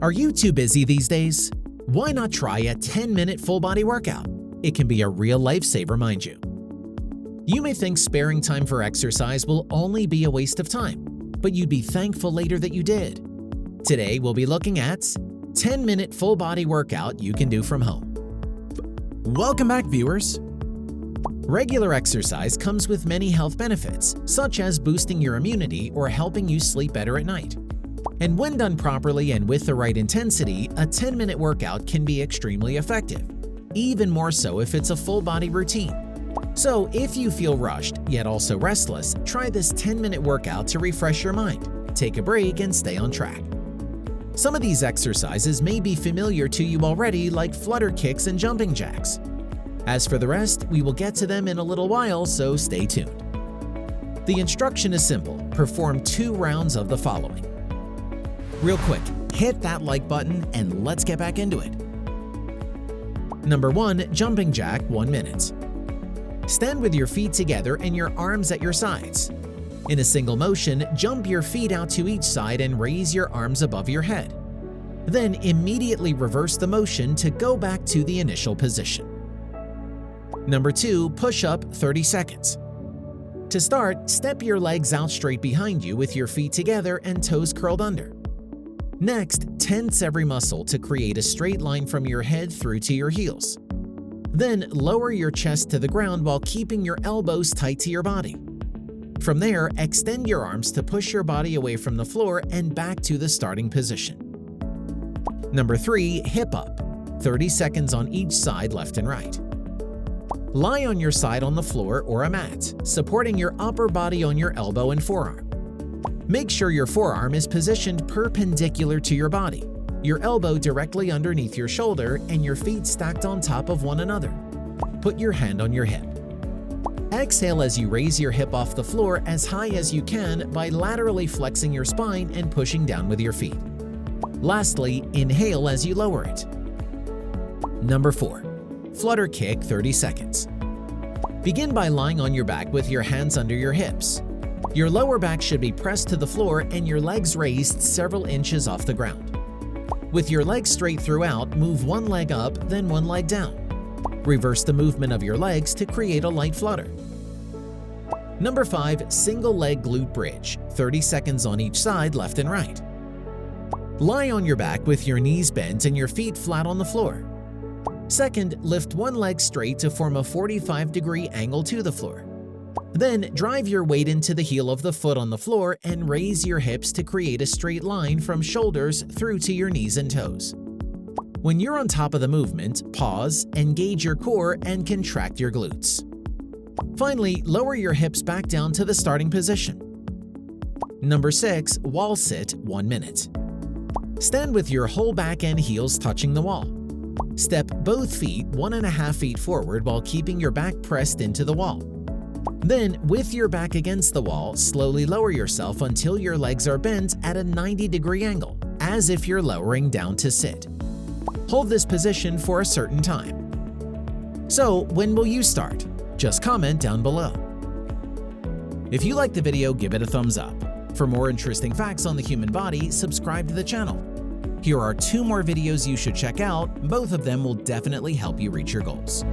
Are you too busy these days? Why not try a 10-minute full-body workout? It can be a real lifesaver, mind you. You may think sparing time for exercise will only be a waste of time, but you'd be thankful later that you did. Today, we'll be looking at 10-minute full-body workout you can do from home. Welcome back, viewers! Regular exercise comes with many health benefits, such as boosting your immunity or helping you sleep better at night. And when done properly and with the right intensity, a 10-minute workout can be extremely effective, even more so if it's a full-body routine. So if you feel rushed, yet also restless, try this 10-minute workout to refresh your mind, take a break, and stay on track. Some of these exercises may be familiar to you already, like flutter kicks and jumping jacks. As for the rest, we will get to them in a little while, so stay tuned. The instruction is simple. Perform 2 rounds of the following. Real quick, hit that like button and let's get back into it. Number 1. Jumping jack, 1 minute. Stand with your feet together and your arms at your sides. In a single motion, jump your feet out to each side and raise your arms above your head. Then immediately reverse the motion to go back to the initial position. Number 2. Push-up, 30 seconds. To start, step your legs out straight behind you with your feet together and toes curled under. Next, tense every muscle to create a straight line from your head through to your heels. Then lower your chest to the ground while keeping your elbows tight to your body. From there, extend your arms to push your body away from the floor and back to the starting position. Number 3. Hip up, 30 seconds on each side, left and right. Lie on your side on the floor or a mat, supporting your upper body on your elbow and forearm. Make sure your forearm is positioned perpendicular to your body, your elbow directly underneath your shoulder, and your feet stacked on top of one another. Put your hand on your hip. Exhale as you raise your hip off the floor as high as you can by laterally flexing your spine and pushing down with your feet. Lastly, inhale as you lower it. Number 4. Flutter kick, 30 seconds. Begin by lying on your back with your hands under your hips. Your lower back should be pressed to the floor and your legs raised several inches off the ground. With your legs straight throughout, move one leg up, then one leg down. Reverse the movement of your legs to create a light flutter. Number 5. Single leg glute bridge, 30 seconds on each side, left and right. Lie on your back with your knees bent and your feet flat on the floor. Second, lift one leg straight to form a 45-degree angle to the floor. Then drive your weight into the heel of the foot on the floor and raise your hips to create a straight line from shoulders through to your knees and toes. When you're on top of the movement, pause, engage your core, and contract your glutes. Finally, lower your hips back down to the starting position. Number 6. Wall sit, 1 minute. Stand with your whole back and heels touching the wall. Step both feet 1.5 feet forward while keeping your back pressed into the wall. Then, with your back against the wall, slowly lower yourself until your legs are bent at a 90-degree angle, as if you're lowering down to sit. Hold this position for a certain time. So, when will you start? Just comment down below. If you liked the video, give it a thumbs up. For more interesting facts on the human body, subscribe to the channel. Here are 2 more videos you should check out. Both of them will definitely help you reach your goals.